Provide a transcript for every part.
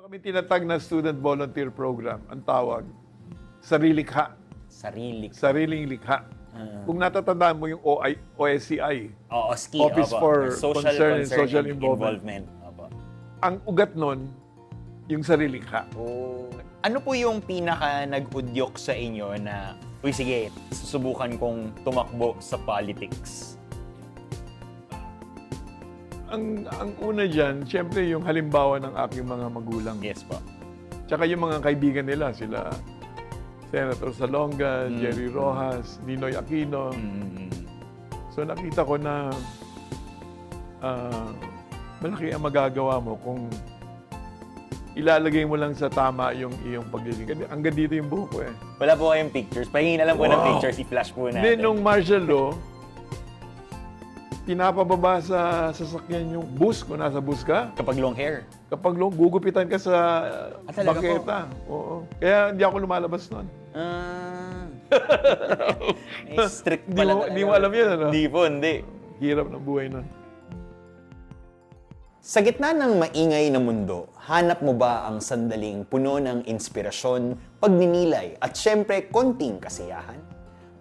Meron kami tinatag na student volunteer program. Ang tawag, Sarilikha. Sariling likha. Kung natatandaan mo yung OSCI, Oo, SKI. Office opo. for Concern and Social Involvement. Opo. Ang ugat nun, yung sarilikha. Oh. Ano po yung pinaka nag-udyok sa inyo na, uy sige, susubukan kong tumakbo sa politics? Ang una dyan, syempre yung halimbawa ng aking mga magulang. Yes po. Tsaka yung mga kaibigan nila, sila Senator Salonga, Jerry Rojas, Ninoy Aquino. So nakita ko na malaki ang magagawa mo kung ilalagay mo lang sa tama yung iyong paglilingkod. Hanggang dito yung buhok ko eh. Wala po kayong pictures. Pahingin na lang po ng pictures, i-flash po natin. Hindi, nung martial law, pinapababa sa sasakyan yung bus, kung nasa bus ka. Kapag long hair. Kapag gugupitan ka sa talaga bangketa. Oo. Kaya hindi ako lumalabas nun. Strict pala talaga. Hindi mo alam yun, ano? Hindi po, hindi. Hirap ng buhay nun. Sa gitna ng maingay na mundo, hanap mo ba ang sandaling puno ng inspirasyon, pagninilay at syempre konting kasiyahan?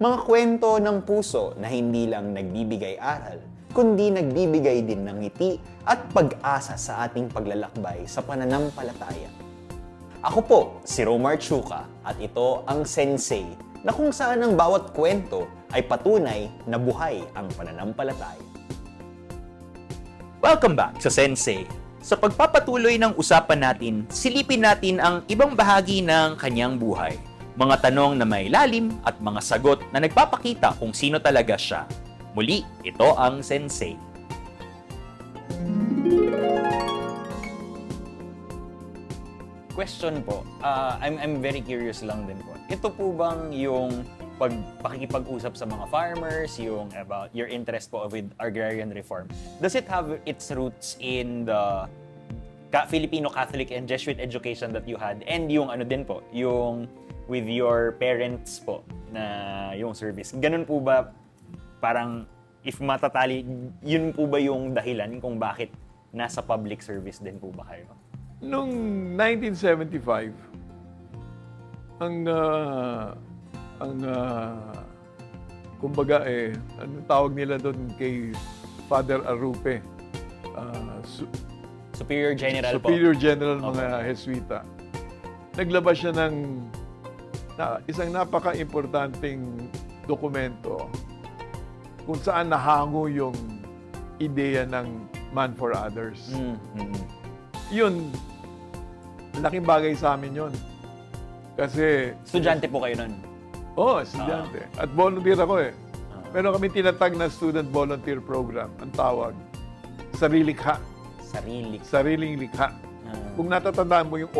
Mga kwento ng puso na hindi lang nagbibigay aral, kundi nagbibigay din ng ngiti at pag-asa sa ating paglalakbay sa pananampalataya. Ako po, si Romar Chuka at ito ang Sensei na kung saan ang bawat kwento ay patunay na buhay ang pananampalataya. Welcome back sa Sensei. Sa pagpapatuloy ng usapan natin, silipin natin ang ibang bahagi ng kanyang buhay. Mga tanong na may lalim at mga sagot na nagpapakita kung sino talaga siya. Muli, ito ang Sensei. Question po, I'm very curious lang din po. Ito po bang yung pakikipag-usap sa mga farmers, yung about your interest po with agrarian reform, does it have its roots in the Filipino Catholic and Jesuit education that you had, and yung ano din po, yung with your parents po na yung service? Ganun po ba, parang if matatali, yun po ba yung dahilan kung bakit nasa public service din po ba kayo? Noong 1975, kumbaga anong tawag nila doon kay Father Arupe? Superior General po. Superior General mga Jesuita. Naglabas siya ng isang napaka-importanting dokumento kung saan nahango yung ideya ng man for others. Yun, laking bagay sa amin yun. Kasi... Estudyante po kayo nun? Oo, estudyante. At volunteer ako eh. Meron kami tinatag na student volunteer program. Ang tawag, Sarilikha. Sariling likha. Kung natatandaan mo yung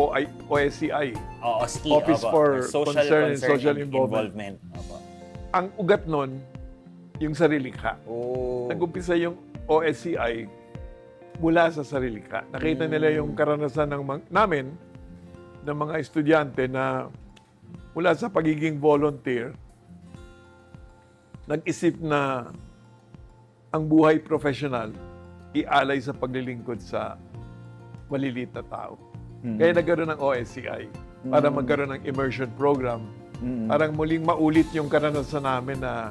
OSCI, Oo, SKI. Office opo. for Concern and Social Involvement. Opo. Ang ugat nun, yung sarilikha. Oh. Nag-umpisa yung OSCI mula sa sarilikha. Nakita nila yung karanasan namin, ng mga estudyante na mula sa pagiging volunteer, nag-isip na ang buhay professional ialay sa paglilingkod sa maliliit na tao. Kaya nagkaroon ng OSCI para magkaroon ng immersion program. Parang muling maulit yung karanasan namin na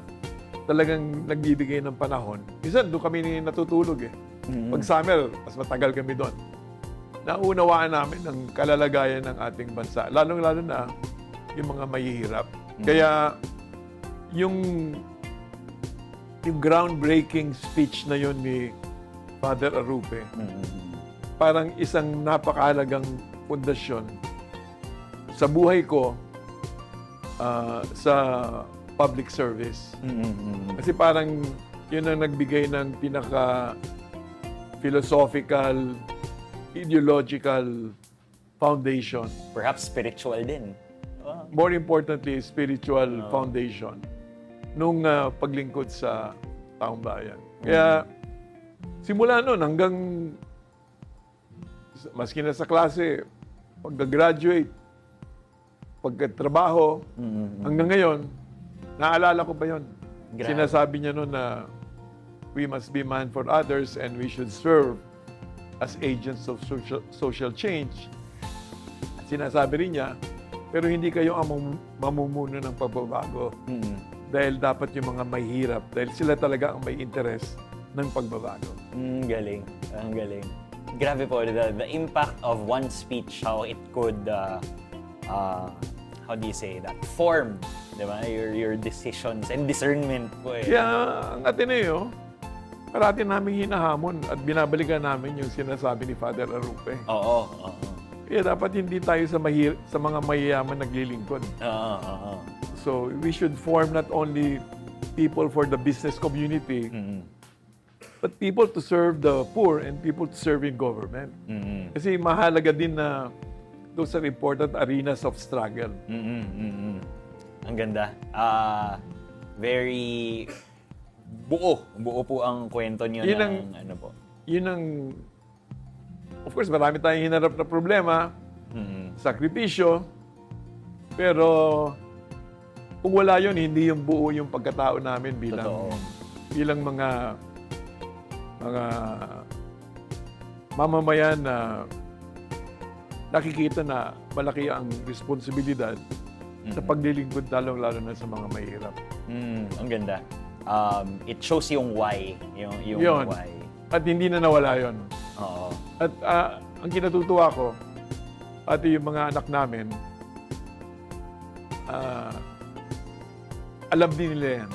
talagang nagbibigay ng panahon. Minsan, doon kami natutulog eh. Pag summer, mas matagal kami doon. Naunawaan namin ang kalalagayan ng ating bansa. Lalong-lalo na yung mga mahihirap. Kaya yung groundbreaking speech na yun ni Father Arupe, parang isang napakahalagang pundasyon sa buhay ko sa public service. Kasi parang yun ang nagbigay ng pinaka-philosophical, ideological foundation. Perhaps spiritual din. More importantly, spiritual foundation nung paglingkod sa taong bayan. Kaya simula noon hanggang maski na sa klase, pagka-graduate, pagkatrabaho, hanggang ngayon, naalala ko pa yun. Grabe. Sinasabi niya noon na we must be man for others and we should serve as agents of social change. sinasabi rin niya, pero hindi kayo ang mamumuno ng pagbabago. Dahil dapat yung mga may hirap, dahil sila talaga ang may interest ng pagbabago. Galing. Ang galing. Grabe po, the impact of one speech, how it could, how do you say that, form, di ba? Your decisions and discernment po eh. Kaya ang Ateneo, parati namin hinahamon at binabalikan namin yung sinasabi ni Father Arupe. Oo. Kaya dapat hindi tayo sa mga mayayaman naglilingkod. Oo. So we should form not only people for the business community, but people to serve the poor and people to serve in government. Kasi mahalaga din na those are important arenas of struggle. Ang ganda. Very buo. Buo po ang kwento niyo Yun ng ang- ano po. Yun ang, of course, marami tayong hinarap na problema, sakripisyo, pero kung wala yun, hindi yung buo yung pagkatao namin Totoo. bilang mga mamamayan na nakikita na malaki ang responsibilidad sa paglilingkod, lalong-lalo na sa mga mahirap. Ang ganda. It shows yung why. Yung Yun. why. At hindi na nawala yun. Oo. At ang kinatutuwa ko, pati yung mga anak namin, alam din nila yan.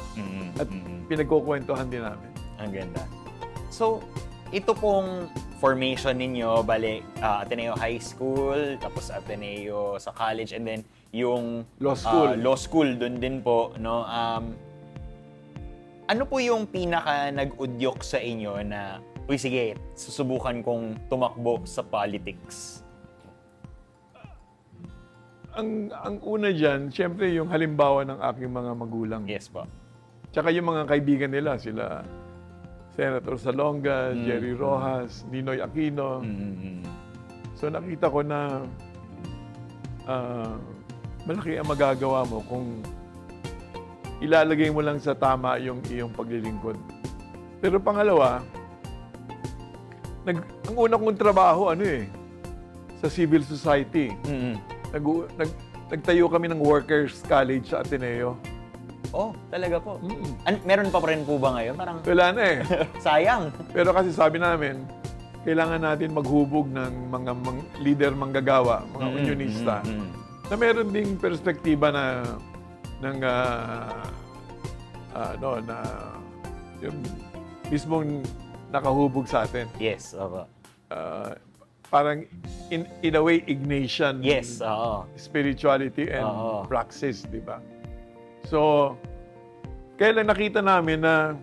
At pinagkukwentuhan din namin. Ang ganda. So, ito pong formation ninyo, bale, Ateneo High School, tapos Ateneo sa college, and then yung Law school. law school dun din po, no? Ano po yung pinaka nag-udyok sa inyo na, uy, sige, susubukan kong tumakbo sa politics? Ang una dyan, siyempre yung halimbawa ng aking mga magulang. Yes po. Tsaka yung mga kaibigan nila, sila Senator Salonga, Jerry Rojas, Ninoy Aquino. So nakita ko na malaki ang magagawa mo kung ilalagay mo lang sa tama yung iyong paglilingkod. Pero pangalawa, ang una kong trabaho, sa civil society. Nagtayo kami ng Workers College sa Ateneo. Oh, talaga po. Meron pa rin po ba ngayon? Parang Wala na eh. sayang. Pero kasi sabi namin, kailangan natin maghubog ng mga leader manggagawa, mga unionista, na meron ding perspektiba na yung mismong nakahubog sa atin. Yes, opo. Parang in a way, Ignatian Yes, oo. spirituality and Oo. praxis, di ba? So, kaya lang nakita namin na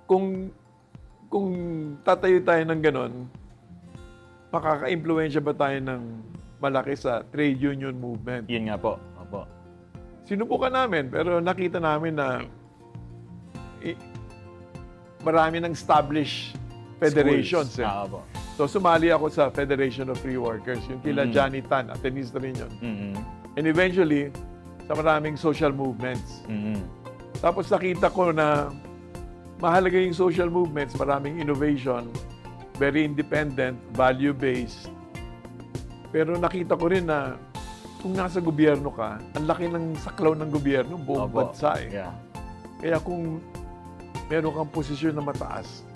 kung tatayo tayo ng ganon, makaka-impluensya ba tayo ng malaki sa trade union movement? Yun nga po. Opo. Sinubukan namin, pero nakita namin na marami ng established federations. Schools. Opo. So, sumali ako sa Federation of Free Workers, yung kila Johnny Tan, Atenista rin yun. And eventually, sa maraming social movements. Tapos nakita ko na mahalaga yung social movements, maraming innovation, very independent, value-based. Pero nakita ko rin na kung nasa gobyerno ka, ang laki ng saklaw ng gobyerno, buong Opo. bansa eh. Yeah. Kaya kung meron kang posisyon na mataas,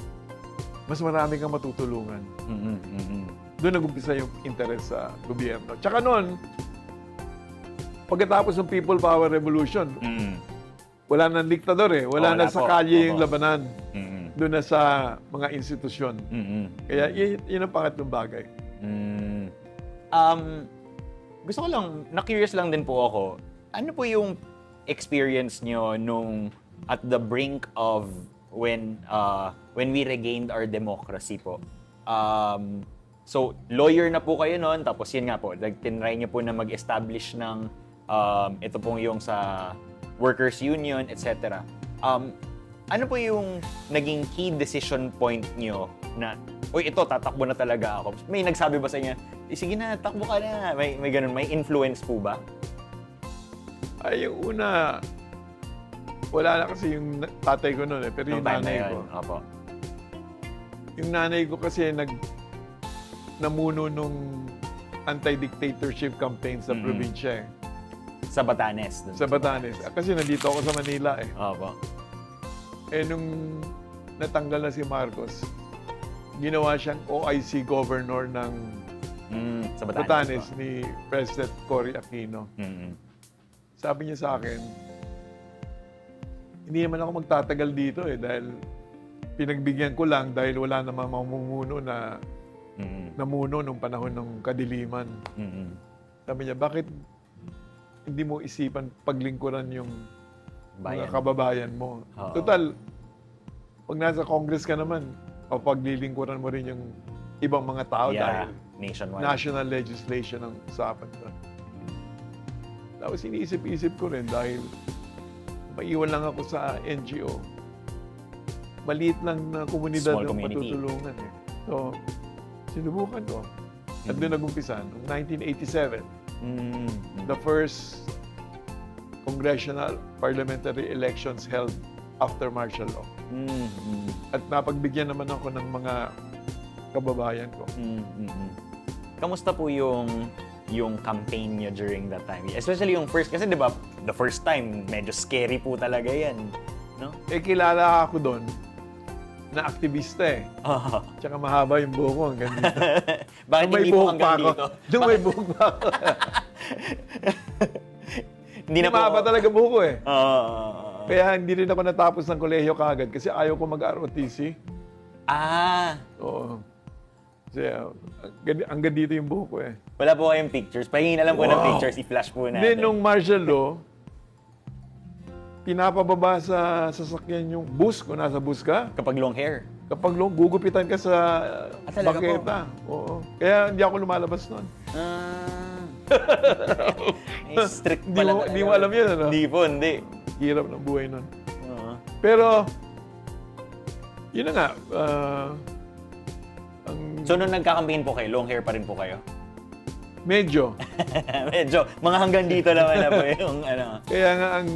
mas marami kang matutulungan. Doon nag-umpisa yung interest sa gobyerno. Tsaka noon, pagkatapos ng People Power Revolution, wala nang diktador eh. Wala na Wala sa po. kalye yung Opo. labanan. Doon na sa mga institusyon. Kaya yun ang pangatlong bagay. Gusto ko lang, na-curious lang din po ako, ano po yung experience nyo nung at the brink of when we regained our democracy po? So, lawyer na po kayo noon, tapos yun nga po, tinry nyo po na mag-establish ng ito pong yung sa workers union, etc. Ano po yung naging key decision point nyo na, uy, ito, tatakbo na talaga ako? May nagsabi ba sa inyo, sige na, takbo ka na. May ganun, may influence po ba? Ay, yung una, wala na kasi yung tatay ko noon eh, pero yung Nung time na nanay yun? ko. Opo. Yung nanay ko kasi namuno nung anti-dictatorship campaign sa probinsya Sa Batanes. dun. sa Batanes. Kasi nandito ako sa Manila Opo. nung natanggal na si Marcos, ginawa siyang OIC governor ng Sa Batanes po. ni President Cory Aquino. Mm-mm. Sabi niya sa akin, hindi naman ako magtatagal dito dahil pinagbigyan ko lang dahil wala namang mamumuno na Mm-mm. namuno nung panahon ng kadiliman. Mm-mm. Sabi niya, bakit hindi mo isipan paglingkuran yung mga Bayan. kababayan mo? Oo. Total, pag nasa Congress ka naman, o paglilingkuran mo rin yung ibang mga tao dahil Nationwide. national legislation ang usapan doon. Tapos iniisip-isip ko rin dahil maiwan lang ako sa NGO. Maliit lang na komunidad Small ng community. patutulungan So, sinubukan ko. At doon nag-umpisa, noong 1987, Mm-mm. the first congressional parliamentary elections held after martial law. Mm-mm. At napagbigyan naman ako ng mga kababayan ko. Mm-mm. Kamusta po yung campaign niyo during that time? Especially yung first, kasi di ba, the first time, medyo scary po talaga yan. No? Kilala ako doon na aktivista Ah. Tsaka mahaba yung buhok ko hanggang dito. Bakit Nung may hindi po buhok hanggang pa ako. dito? Nung may buhok pa ako. Hindi na po. Mahaba talaga buhok ko Ah. Kaya hindi rin ako natapos ng kolehiyo kaagad kasi ayaw ko mag-ROTC. Ah. Oo. Kasi hanggang dito yung buhok ko Wala po kayong pictures. Pahingin na lang po ng Wow. pictures. I-flash po Hindi, natin. nung martial law, pinapababa sa sasakyan yung bus, kung nasa bus ka. Kapag long hair. Kapag gugupitan ka sa talaga bangketa. Oo. Kaya hindi ako lumalabas nun. Strict Hindi pala mo, talaga. hindi mo alam yun, ano? Hindi po, hindi. Hirap ng buhay nun. Oo. Pero, yun na nga. Ang So, nung nagka-campaign po kayo, long hair pa rin po kayo? medyo. Medyo, mga hanggang dito naman na po yung ano. Kaya nga ang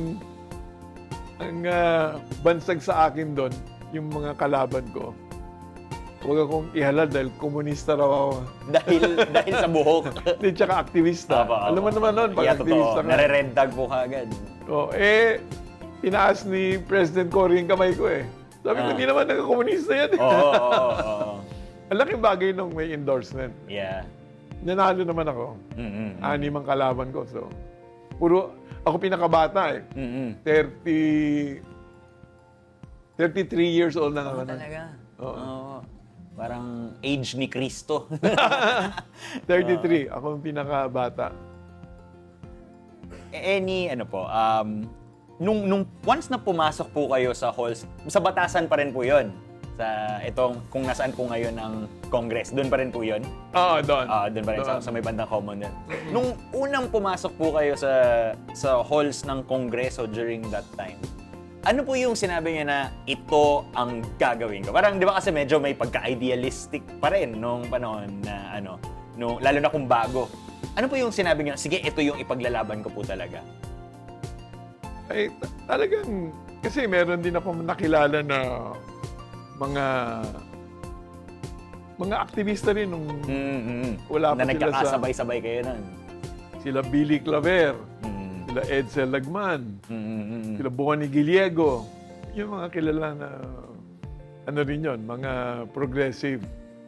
bansag sa akin doon, yung mga kalaban ko, huwag akong ihalal dahil komunista raw ako. dahil sa buhok. Hindi, tsaka aktivista. Apa. Alam mo naman noon, pag Yeah, aktivista totoo. ka. Nare-red tag po kaagad. Tinaas ni President Cory yung kamay ko Sabi ko, hindi naman nagka-komunista yan. Oo. Ang laking bagay nung may endorsement. Yeah. Nanalo naman ako. Mm-mm. 6 ang kalaban ko. So, puro, ako pinakabata Mm-mm. 33 years old na ako. Talaga? Oo. Oo. Parang age ni Cristo. 33. Ako ang pinakabata. Nung once na pumasok po kayo sa halls, sa batasan pa rin po yun. Sa itong, kung nasaan po ngayon ang Congress, doon pa rin po yun. Oo, doon. Doon pa rin sa, Doon. sa may bandang Commonwealth. Nung unang pumasok po kayo sa halls ng Kongreso during that time, ano po yung sinabi niya na ito ang gagawin ko? Parang di ba kasi medyo may pagka-idealistic pa rin nung panahon na lalo na kung bago. Ano po yung sinabi niya, sige, ito yung ipaglalaban ko po talaga? Ay, talagang, kasi meron din ako nakilala na mga aktivista rin nung wala pa na sila sa... nagkakasabay-sabay kayo nun. Sila Billy Claver, Mm. sila Edsel Lagman, Mm. sila Bonnie Giliego. Yung mga kilala na, ano rin yun, mga progressive.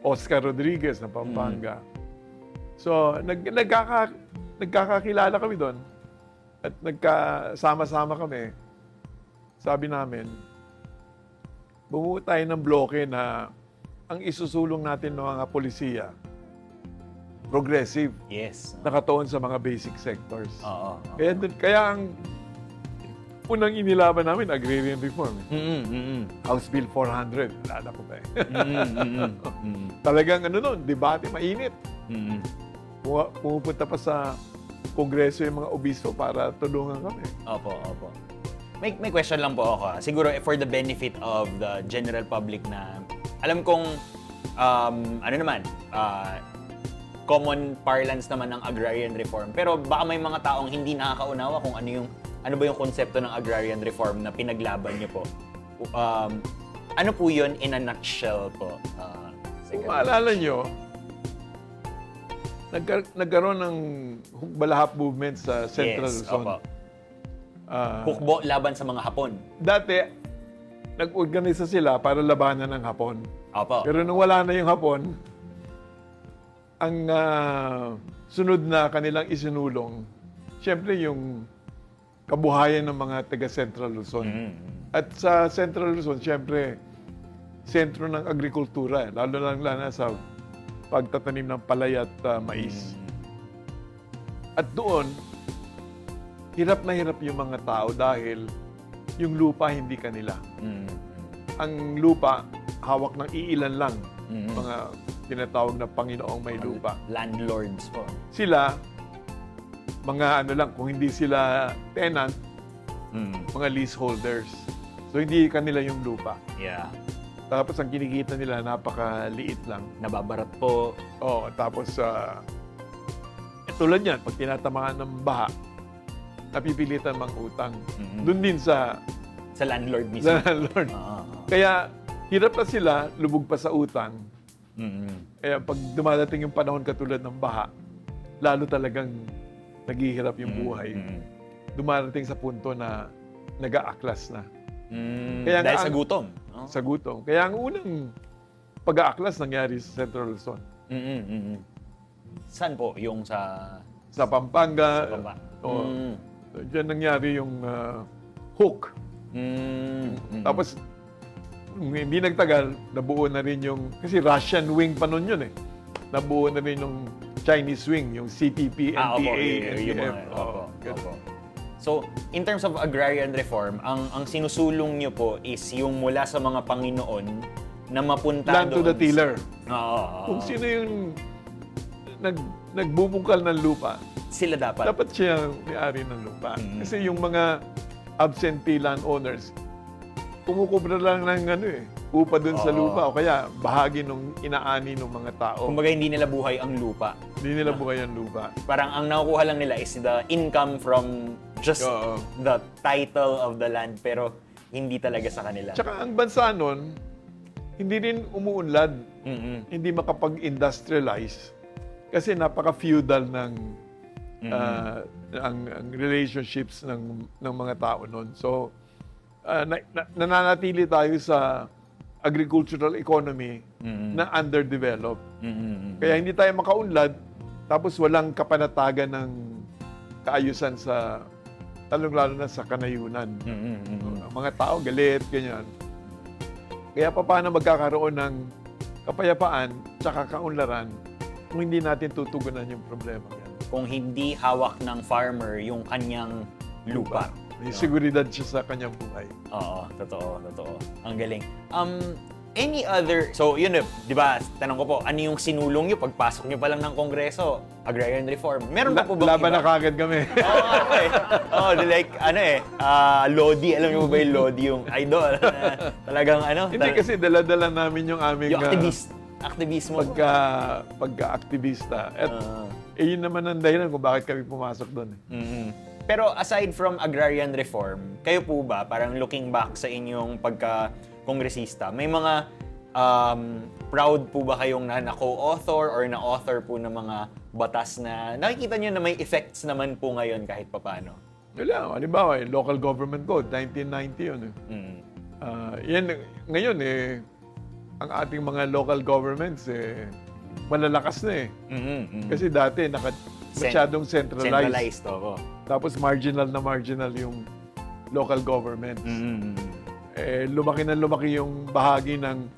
Oscar Rodriguez na Pampanga. So, nagkakakilala kami doon. At nagkasama-sama kami. Sabi namin, bumuo tayo ng bloke na ang isusulong natin ng mga polisiya, progressive, Yes. nakatuon sa mga basic sectors. Oo. Kaya ang unang inilaban namin, agrarian reform. House Bill 400, alala ko pa Talagang debate, mainit. Pumupunta pa sa Kongreso yung mga obiso para tulungan kami. Opo. May question lang po ako. Siguro for the benefit of the general public na alam kong common parlance naman ng agrarian reform. Pero baka may mga taong hindi nakakaunawa kung ano ba yung konsepto ng agrarian reform na pinaglaban niyo po. Ano po yun in a nutshell po? Kung maalala nyo, nagkaroon ng balahap movement sa Central Yes, Luzon. opo. Ah, Hukbo laban sa mga Hapon. dati, nag-organisa sila para labanan ng Hapon. Opo. Pero nung wala na yung Hapon, ang sunod na kanilang isinulong, siyempre yung kabuhayan ng mga taga Central Luzon. At sa Central Luzon, siyempre, sentro ng agrikultura, lalo na sa pagtatanim ng palay at mais. At doon, hirap na hirap yung mga tao dahil yung lupa hindi kanila. Ang lupa, hawak ng iilan lang, mga tinatawag na Panginoong may lupa. Landlords po. Sila, mga ano lang, kung hindi sila tenant, mga leaseholders. So hindi kanila yung lupa. Yeah. Tapos ang kinikita nila napakaliit lang. Nababarat po. Oh, tapos tulad yan, pag tinatamaan ng baha, napipilitan mangutang. Doon din sa Sa landlord mismo. landlord. Ah. Kaya hirap na sila, lubog pa sa utang. Kaya pag dumadating yung panahon katulad ng baha, lalo talagang naghihirap yung buhay. Dumarating sa punto na nag-aaklas na Kaya Dahil nga sa ang- gutom. Oh. sa gutom. Kaya ang unang pag-aaklas nangyari sa Central Luzon. Saan po? Yung sa... Sa Pampanga, Sa baba. oo. Diyan nangyari yung hook. Tapos, nung hindi nagtagal, nabuo na rin yung, kasi Russian wing pa nun yun eh. Nabuo na rin yung Chinese wing, yung CPP, NPA, Opo. NPF. Yung mga, Oo, opo. ganun. So, in terms of agrarian reform, ang sinusulong nyo po is yung mula sa mga Panginoon na mapunta Land to the tiller. Oo. Kung sino yung nagbubungkal ng lupa, Sila dapat. dapat siya ang may-ari ng lupa. Kasi yung mga absentee landowners, kumukubra lang ng upa dun sa Oo. lupa o kaya bahagi ng inaani ng mga tao. Kumbaga, hindi nila buhay ang lupa. Hindi nila buhay ang lupa. Parang ang nakukuha lang nila is the income from just Oo. the title of the land, pero hindi talaga sa kanila. Tsaka ang bansa nun, hindi rin umuunlad. Hindi makapag-industrialize. Kasi napaka-feudal ng ang relationships ng mga tao nun. So, nananatili tayo sa agricultural economy na underdeveloped. Kaya hindi tayo makaunlad, tapos walang kapanatagan ng kaayusan sa, lalong-lalo na sa kanayunan. Mga tao galit, ganyan. Kaya paano magkakaroon ng kapayapaan tsaka kaunlaran kung hindi natin tutugunan yung problema yan? Kung hindi hawak ng farmer yung kanyang lupa. May seguridad siya sa kanyang buhay. Oo, totoo. Ang galing. Any other, so yun di ba, tanong ko po, ano yung sinulong nyo pagpasok nyo pa lang ng Kongreso? Agrarian reform. Meron pa po ba Laban na kagad kami. Oo, nga eh. Oo, like, Lodi. Alam niyo ba yung Lodi, yung idol? Talagang Hindi kasi dala-dala namin yung aming yung aktivismo. pagka-aktivista. At yun naman ang dahilan kung bakit kami pumasok doon. Pero aside from agrarian reform, kayo po ba, parang looking back sa inyong pagka-kongresista, may mga proud po ba kayong na co-author or na-author po ng mga batas na nakikita nyo na may effects naman po ngayon kahit papano? Wala. Halimbawa, Local Government Code, 1990 yun. Yan, ngayon ang ating mga local governments malalakas na Kasi dati masyadong centralized. Centralized, oo. Tapos marginal yung local governments. Lumaki na lumaki yung bahagi ng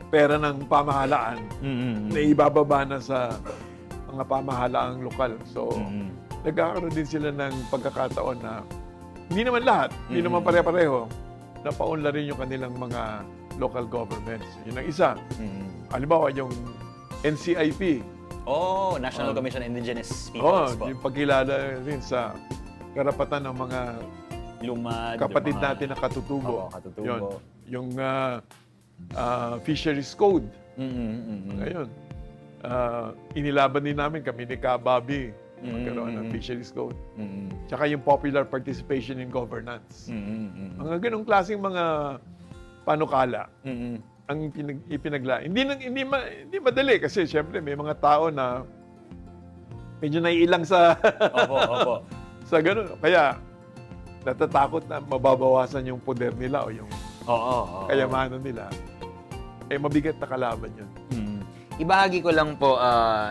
pera ng pamahalaan na ibababa na sa mga pamahalaang lokal. So, nagkakaroon din sila ng pagkakataon na hindi naman lahat, hindi naman pare-pareho, na paunla rin yung kanilang mga local governments. Yun ang isa. Halimbawa, yung NCIP. Oh, National Commission on Indigenous Peoples po. Yung pagkilala rin sa karapatan ng mga Lumad. kapatid yung mga- natin na katutubo. Oo, katutubo. Yun. Yung Fisheries Code. Ngayon, inilaban din namin kami ni Kababi magkaroon ng Fisheries Code. Tsaka yung popular participation in governance. Mga ganong klaseng mga panukala. ang ipinagla. Hindi madali kasi syempre may mga tao na medyo naiilang sa Opo. sa ganun. Kaya natatakot na mababawasan yung poder nila o yung Oo. kayamanan nila. Mabigat na kalaban yun. Ibahagi ko lang po,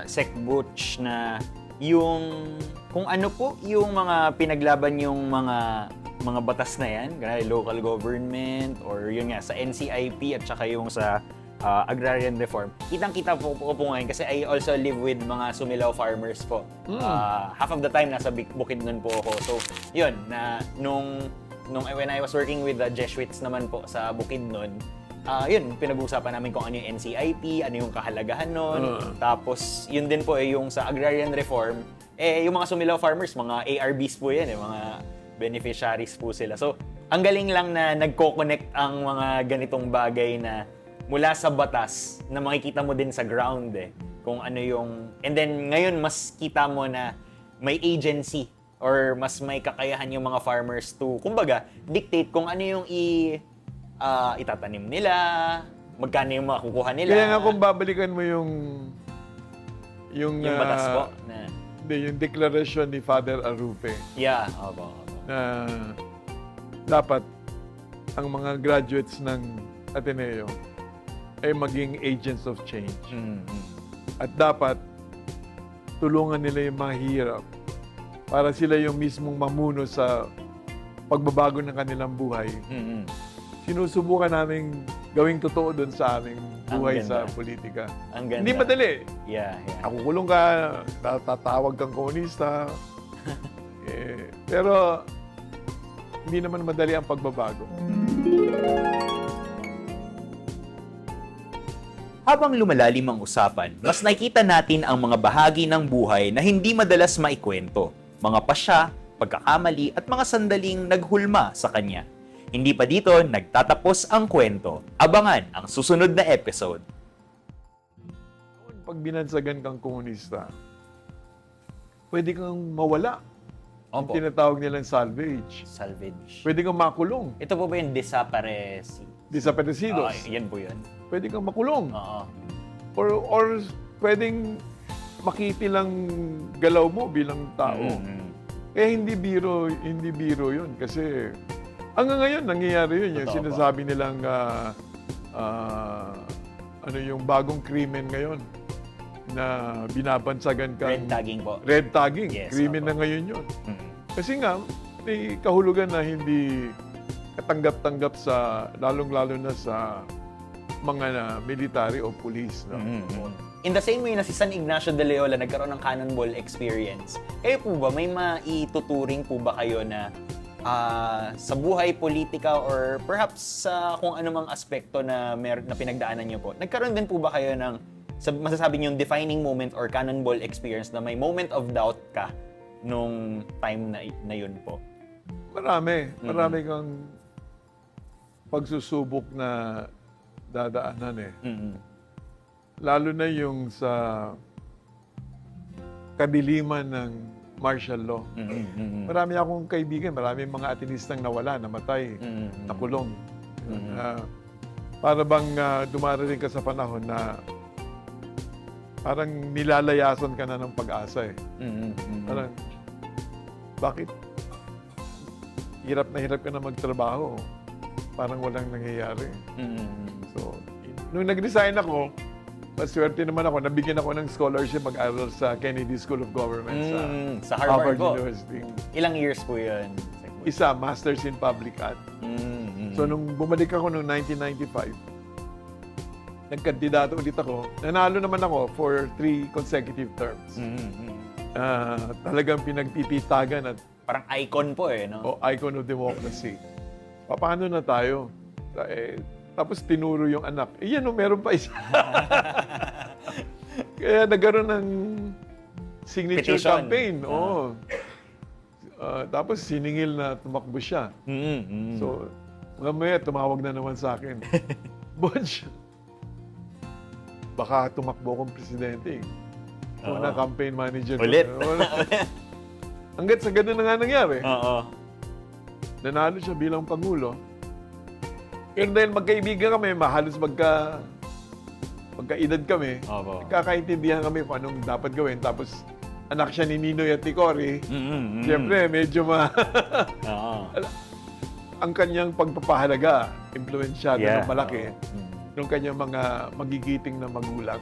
Sec Butch, na yung kung ano po yung mga pinaglaban yung mga batas na yan, ganun, local government or yun nga sa NCIP at saka yung sa agrarian reform. Kitang-kita po ngayon kasi I also live with mga Sumilaw farmers po. Half of the time nasa Bukidnon po ako. So, yun na when I was working with the Jesuits naman po sa Bukidnon, yun, pinag-uusapan namin kung ano yung NCIP, ano yung kahalagahan nun. Tapos, yun din po yung sa agrarian reform, yung mga Sumilaw farmers, mga ARBs po yan, mga beneficiaries po sila. So, ang galing lang na nagko-connect ang mga ganitong bagay na mula sa batas na makikita mo din sa ground kung ano yung... And then, ngayon, mas kita mo na may agency or mas may kakayahan yung mga farmers to, kumbaga, dictate kung ano yung itatanim nila, magkano yung makukuha nila. Kaya nga kung babalikan mo yung yung batas po na yung declaration ni Father Arupe opo. na dapat ang mga graduates ng Ateneo ay maging agents of change. At dapat tulungan nila yung mga hirap para sila yung mismong mamuno sa pagbabago ng kanilang buhay. Sinusubukan namin gawing totoo doon sa aming buhay sa politika. Ang ganda. Hindi madali. Yeah. Nakukulong ka, tatawag kang komunista. Pero hindi naman madali ang pagbabago. Habang lumalalim ang usapan, mas nakikita natin ang mga bahagi ng buhay na hindi madalas maikwento, mga pasya, pagkakamali at mga sandaling naghulma sa kanya. Hindi pa dito nagtatapos ang kwento. Abangan ang susunod na episode. Pag binansagan kang komunista, pwede kang mawala. Yung Opo. tinatawag nilang salvage. Salvage. Pwede kang makulong. Ito po ba yung desaparecidos? Desaparecidos. Yan po yun. Pwede kang makulong. Oo. Or pwedeng makikilang galaw mo bilang tao. Hindi biro yun. Kasi hanggang ngayon, nangyayari yun. Yung Totoo sinasabi nilang yung bagong krimen ngayon na binabansagan kang... Red tagging po. Red tagging. Yes, Krimen opo. na ngayon yun. Kasi nga, may kahulugan na hindi katanggap-tanggap sa, lalong-lalo na sa mga military o police. No? In the same way na si San Ignacio de Loyola nagkaroon ng cannonball experience, kayo po ba, may maituturing po ba kayo na sa buhay politika or perhaps sa kung anumang aspekto na pinagdaanan niyo po, nagkaroon din po ba kayo ng masasabi niyo yung defining moment or cannonball experience na may moment of doubt ka nung time na yun po? Marami kang pagsusubok na dadaanan Lalo na yung sa kadiliman ng martial law. Marami akong kaibigan, marami mga atinistang nawala, namatay, nakulong. Para bang dumarating ka sa panahon na parang nilalayasan ka na ng pag-asa Parang, bakit? Hirap ka na magtrabaho. Parang walang nangyayari. So, nung nag-resign ako, maswerte naman ako, nabigyan ako ng scholarship mag-aral sa Kennedy School of Government sa Harvard po. University. Ilang years po yun? Isa, Masters in Public Ad. So, nung bumalik ako noong 1995, nagkandidato ulit ako. Nanalo naman ako for 3 consecutive terms. Talagang pinagpipitagan at Parang icon po no? icon of democracy. Paano na tayo? Tapos tinuro yung anak. Meron pa isa. Kaya nagkaroon ng signature Petition. campaign. Tapos siningil na tumakbo siya. So, mamaya tumawag na naman sa akin. Butch, baka tumakbo akong presidente. Na campaign manager. Ulit. Hanggat sa ganun na nga nangyari. Oo. Nanalo siya bilang Pangulo. Pero dahil magkaibigan kami, halos magkaedad kami, Opo. kakaintindihan kami kung anong dapat gawin. Tapos, anak siya ni Ninoy at ni Cory. Siyempre, medyo Oo. ang kanyang pagpapahalaga, impluensyado Yeah. ng malaki Oo. ng kanyang mga magigiting na magulang.